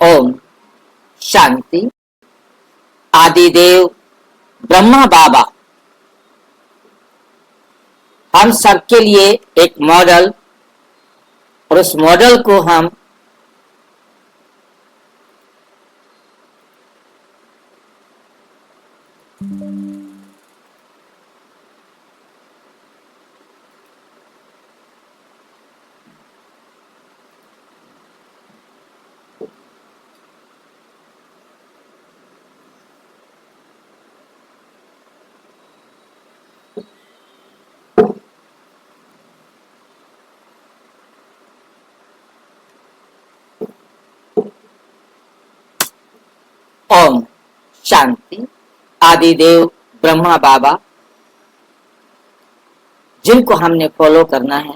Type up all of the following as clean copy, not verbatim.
ओम शांति। आदिदेव ब्रह्मा बाबा हम सबके लिए एक मॉडल, और उस मॉडल को हम ओम शांति। आदिदेव ब्रह्मा बाबा जिनको हमने फॉलो करना है,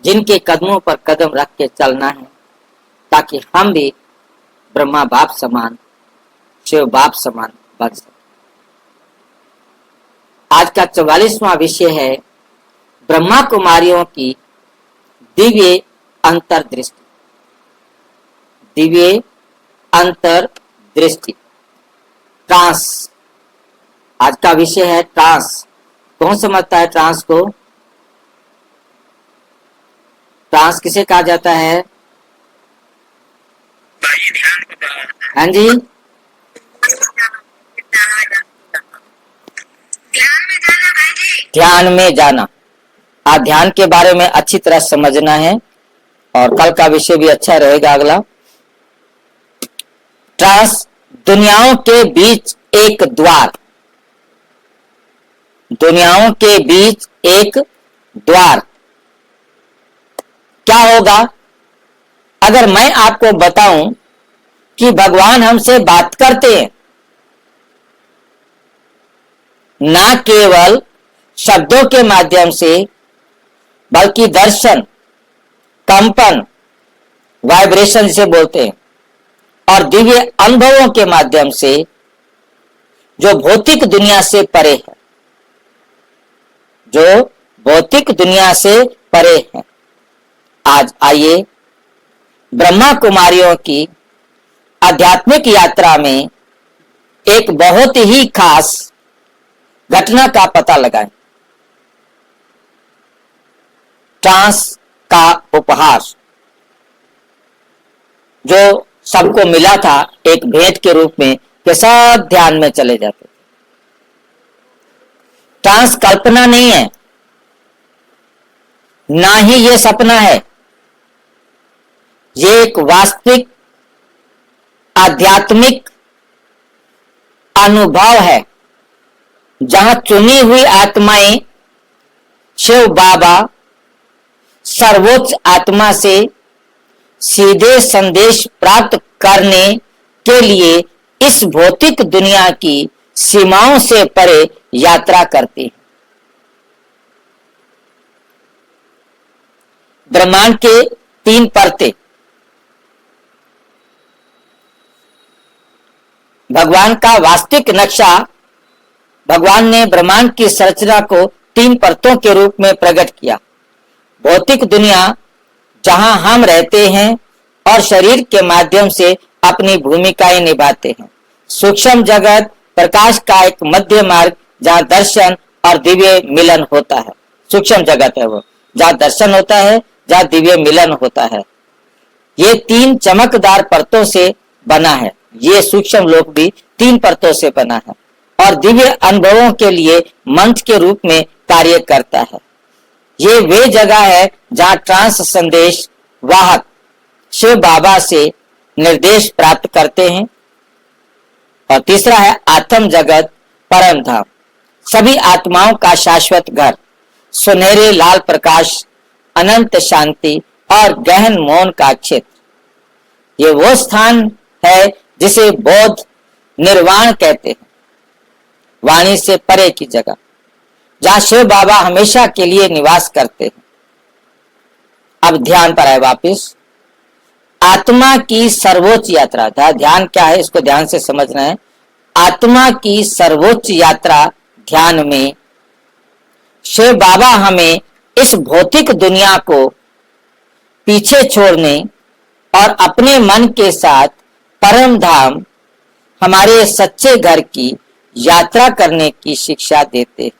जिनके कदमों पर कदम रख के चलना है, ताकि हम भी ब्रह्मा बाप समान, शिव बाप समान बन सके। आज का 44वां विषय है ब्रह्मा कुमारियों की दिव्य अंतर्दृष्टि। दिव्य अंतर्दृष्टि, ट्रांस। आज का विषय है ट्रांस। कौन समझता है ट्रांस को? ट्रांस किसे कहा जाता है? हाँ जी, ध्यान में जाना। आज ध्यान के बारे में अच्छी तरह समझना है, और कल का विषय भी अच्छा रहेगा अगला। ट्रांस दुनियाओं के बीच एक द्वार, दुनियाओं के बीच एक द्वार। क्या होगा अगर मैं आपको बताऊं कि भगवान हमसे बात करते हैं, ना केवल शब्दों के माध्यम से, बल्कि दर्शन, कंपन, वाइब्रेशन जिसे बोलते हैं, और दिव्य अनुभवों के माध्यम से, जो भौतिक दुनिया से परे है, जो भौतिक दुनिया से परे है। आज आइए ब्रह्मा कुमारियों की आध्यात्मिक यात्रा में एक बहुत ही खास घटना का पता लगाएं। ट्रांस का उपहार जो सबको मिला था एक भेंट के रूप में, के सब ध्यान में चले जाते। ट्रांस कल्पना नहीं है, ना ही ये सपना है। ये एक वास्तविक आध्यात्मिक अनुभव है, जहां चुनी हुई आत्माएं शिव बाबा सर्वोच्च आत्मा से सीधे संदेश प्राप्त करने के लिए इस भौतिक दुनिया की सीमाओं से परे यात्रा करती है। ब्रह्मांड के 3 परतें। भगवान का वास्तविक नक्शा, भगवान ने ब्रह्मांड की संरचना को 3 परतों के रूप में प्रकट किया। भौतिक दुनिया जहां हम रहते हैं और शरीर के माध्यम से अपनी भूमिकाएं निभाते हैं। सूक्ष्म जगत, प्रकाश का एक मध्य मार्ग, जहां दर्शन और दिव्य मिलन होता है। सूक्ष्म जगत है वो, जहां दर्शन होता है, जहां दिव्य मिलन होता है। ये 3 चमकदार परतों से बना है। ये सूक्ष्म लोक भी 3 परतों से बना है, और दिव्य अनुभवों के लिए मंच के रूप में कार्य करता है। ये वे जगह है जहां ट्रांस संदेश वाहक शिव बाबा से निर्देश प्राप्त करते हैं। और तीसरा है आत्म जगत, परम धाम, सभी आत्माओं का शाश्वत घर, सुनहरे लाल प्रकाश, अनंत शांति और गहन मौन का क्षेत्र। ये वो स्थान है जिसे बौद्ध निर्वाण कहते हैं, वाणी से परे की जगह, जहां शिव बाबा हमेशा के लिए निवास करते हैं। अब ध्यान पर आए वापिस। आत्मा की सर्वोच्च यात्रा, ध्यान क्या है इसको ध्यान से समझना है। आत्मा की सर्वोच्च यात्रा ध्यान में शिव बाबा हमें इस भौतिक दुनिया को पीछे छोड़ने और अपने मन के साथ परम धाम हमारे सच्चे घर की यात्रा करने की शिक्षा देते हैं।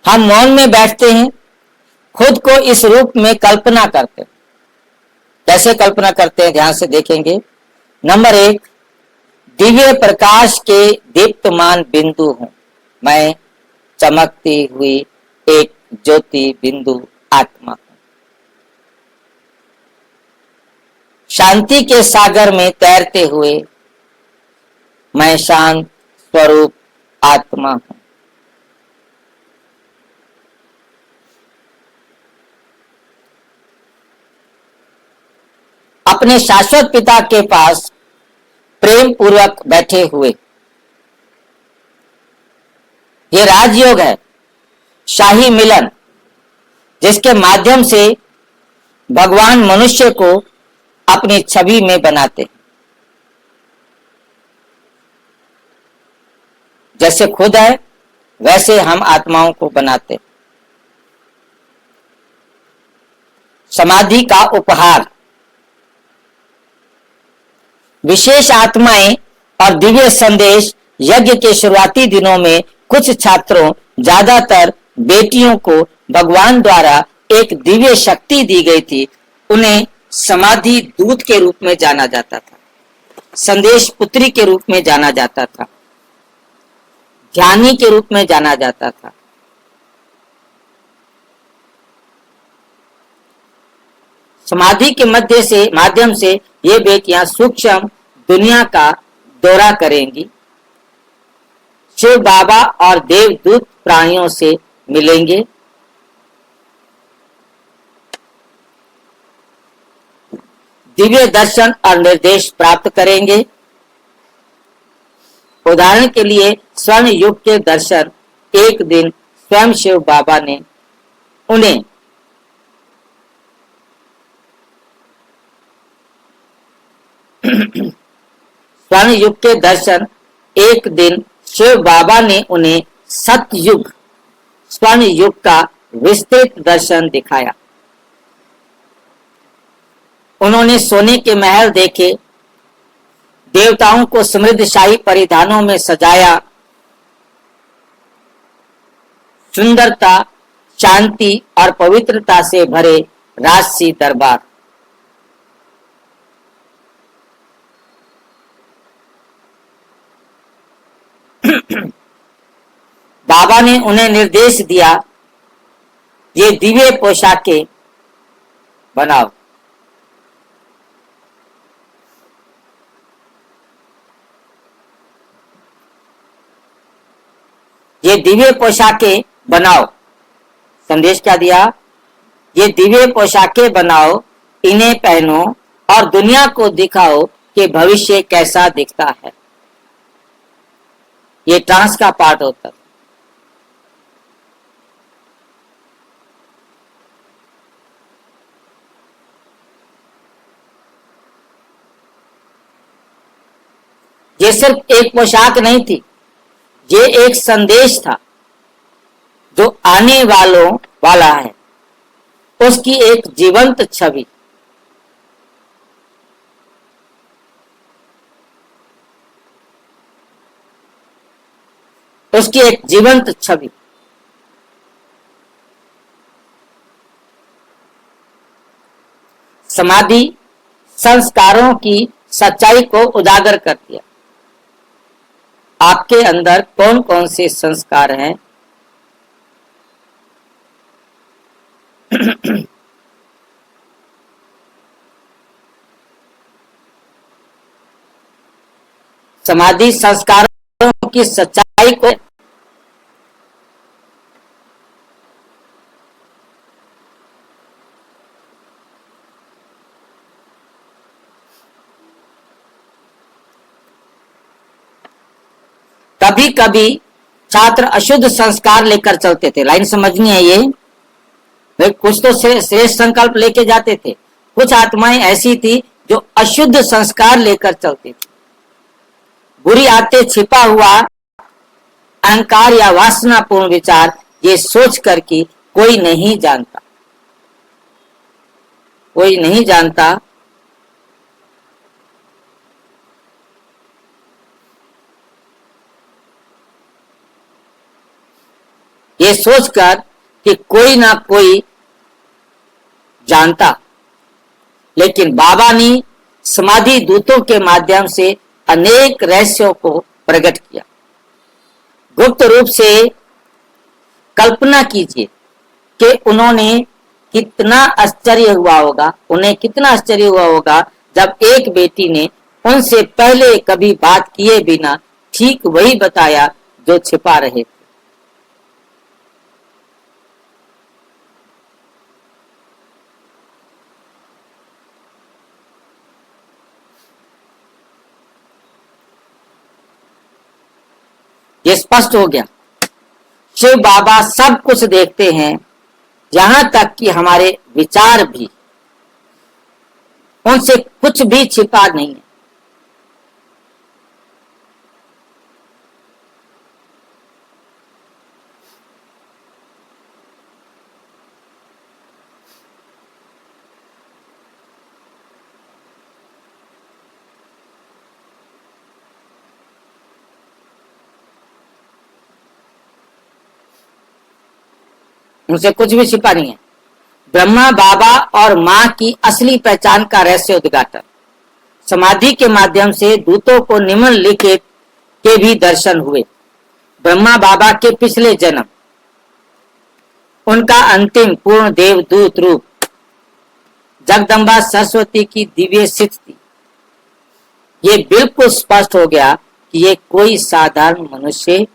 हम मौन में बैठते हैं, खुद को इस रूप में कल्पना करते हैं। कैसे कल्पना करते हैं, ध्यान से देखेंगे। नंबर 1, दिव्य प्रकाश के दीप्तमान बिंदु हूं मैं, चमकती हुई एक ज्योति बिंदु आत्मा हूं। शांति के सागर में तैरते हुए मैं शांत स्वरूप आत्मा हूं। अपने शाश्वत पिता के पास प्रेम पूर्वक बैठे हुए, ये राजयोग है, शाही मिलन, जिसके माध्यम से भगवान मनुष्य को अपनी छवि में बनाते। जैसे खुद है वैसे हम आत्माओं को बनाते। समाधि का उपहार। विशेष आत्माएं और दिव्य संदेश यज्ञ के शुरुआती दिनों में कुछ छात्रों, ज्यादातर बेटियों को भगवान द्वारा एक दिव्य शक्ति दी गई थी। उन्हें समाधि दूत के रूप में जाना जाता था, संदेश पुत्री के रूप में जाना जाता था, ज्ञानी के रूप में जाना जाता था। समाधि के माध्यम से ये बेटियां सूक्ष्म दुनिया का दौरा करेंगी, शिव बाबा और देवदूत प्राणियों से मिलेंगे, दिव्य दर्शन और निर्देश प्राप्त करेंगे। उदाहरण के लिए स्वर्ण युग के दर्शन एक दिन स्वयं शिव बाबा ने उन्हें स्वर्ण युग के दर्शन एक दिन शिव बाबा ने उन्हें सतयुग स्वर्ण युग का विस्तृत दर्शन दिखाया। उन्होंने सोने के महल देखे, देवताओं को समृद्धशाही परिधानों में सजाया, सुंदरता, शांति और पवित्रता से भरे राजसी दरबार। बाबा ने उन्हें निर्देश दिया, ये दिव्य पोशाकें बनाओ। ये दिव्य पोशाकें बनाओ। संदेश क्या दिया? ये दिव्य पोशाकें बनाओ, इन्हें पहनो और दुनिया को दिखाओ कि भविष्य कैसा दिखता है। ये ट्रांस का पार्ट होता है। ये सिर्फ एक पोशाक नहीं थी, ये एक संदेश था जो आने वाला है, उसकी एक जीवंत छवि। उसकी एक जीवंत छवि। समाधि संस्कारों की सच्चाई को उजागर कर दिया। आपके अंदर कौन कौन से संस्कार हैं? समाधि संस्कारों की सच्चाई को कभी कभी छात्र अशुद्ध संस्कार लेकर चलते थे। लाइन समझनी है ये। वे कुछ तो श्रेष्ठ संकल्प लेके जाते थे, कुछ आत्माएं ऐसी थी जो अशुद्ध संस्कार लेकर चलती थी। बुरी आदतें, छिपा हुआ अहंकार या वासनापूर्ण विचार, ये सोच कर कि कोई नहीं जानता, कोई नहीं जानता, ये सोचकर कि कोई ना कोई जानता। लेकिन बाबा ने समाधि दूतों के माध्यम से अनेक रहस्यों को प्रकट किया। गुप्त रूप से कल्पना कीजिए कि उन्होंने कितना आश्चर्य हुआ होगा, उन्हें कितना आश्चर्य हुआ होगा जब एक बेटी ने उनसे पहले कभी बात किए बिना ठीक वही बताया जो छिपा रहे थे। ये स्पष्ट हो गया, शिव बाबा सब कुछ देखते हैं, यहां तक कि हमारे विचार भी, उनसे कुछ भी छिपा नहीं है। उनसे कुछ भी छिपा नहीं है। ब्रह्मा बाबा और मां की असली पहचान का रहस्य उद्घाटन। समाधि के माध्यम से दूतों को निम्नलिखित के भी दर्शन हुए। ब्रह्मा बाबा के पिछले जन्म, उनका अंतिम पूर्ण देवदूत रूप, जगदम्बा सरस्वती की दिव्य स्थिति। ये बिल्कुल स्पष्ट हो गया कि ये कोई साधारण मनुष्य नहीं।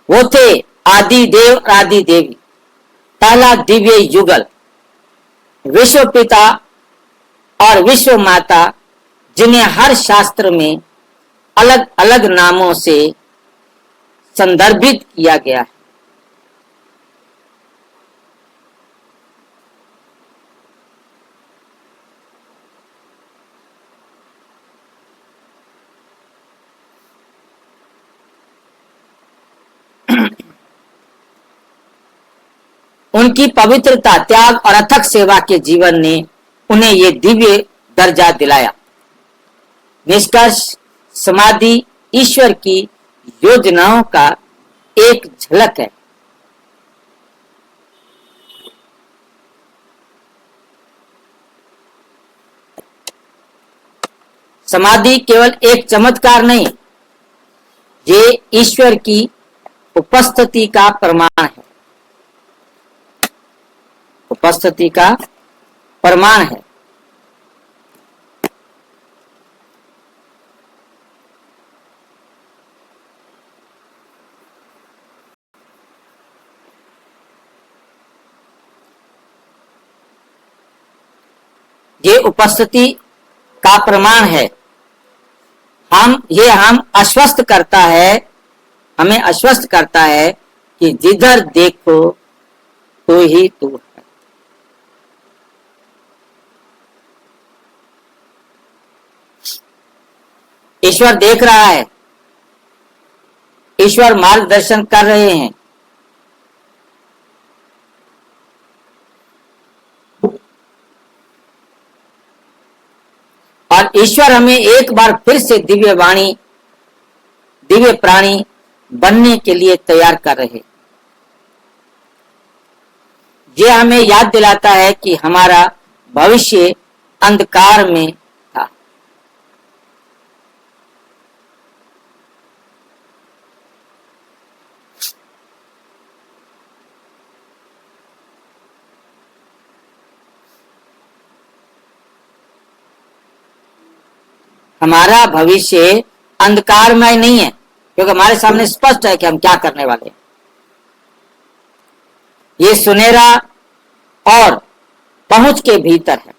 वो थे आदि देव आदि देवी, पहला दिव्य युगल, विश्व पिता और विश्व माता, जिन्हें हर शास्त्र में अलग अलग नामों से संदर्भित किया गया है। उनकी पवित्रता, त्याग और अथक सेवा के जीवन ने उन्हें ये दिव्य दर्जा दिलाया। निष्कर्ष, समाधि ईश्वर की योजनाओं का एक झलक है। समाधि केवल एक चमत्कार नहीं, ये ईश्वर की उपस्थिति का प्रमाण है, उपस्थिति का प्रमाण है। ये उपस्थिति का प्रमाण है। हम आश्वस्त करता है, हमें आश्वस्त करता है कि जिधर देखो तो ही तू है। ईश्वर देख रहा है, ईश्वर मार्गदर्शन कर रहे हैं। और ईश्वर हमें एक बार फिर से दिव्य वाणी, दिव्य प्राणी बनने के लिए तैयार कर रहे। ये हमें याद दिलाता है कि हमारा भविष्य अंधकार में था। हमारा भविष्य अंधकारमय नहीं है, क्योंकि हमारे सामने स्पष्ट है कि हम क्या करने वाले हैं। ये सुनहरा और पहुंच के भीतर है।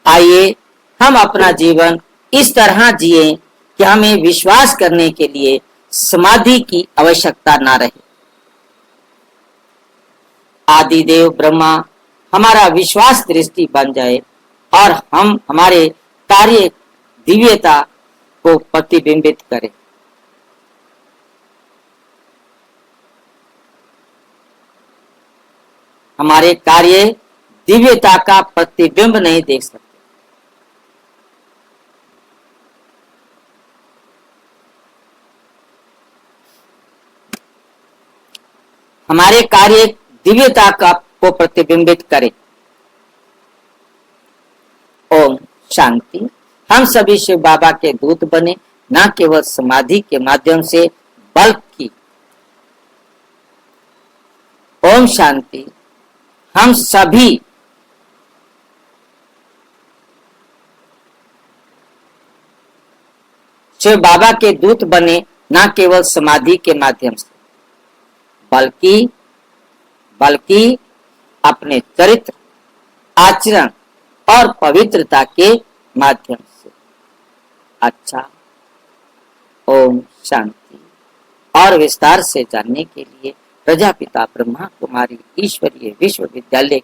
आइए हम अपना जीवन इस तरह जिए कि हमें विश्वास करने के लिए समाधि की आवश्यकता ना रहे। आदिदेव ब्रह्मा हमारा विश्वास दृष्टि बन जाए और हम हमारे कार्य दिव्यता को प्रतिबिंबित करें। हमारे कार्य दिव्यता का प्रतिबिंब नहीं देख सकते। हमारे कार्य दिव्यता का को प्रतिबिंबित करें। ओम शांति। हम सभी शिव बाबा के दूत बने, न केवल समाधि के माध्यम से बल्कि ओम शांति। हम सभी शिव बाबा के दूत बने, न केवल समाधि के माध्यम से बल्कि अपने चरित्र, आचरण और पवित्रता के माध्यम से। अच्छा, ओम शांति। और विस्तार से जानने के लिए प्रजापिता ब्रह्मा कुमारी ईश्वरीय विश्वविद्यालय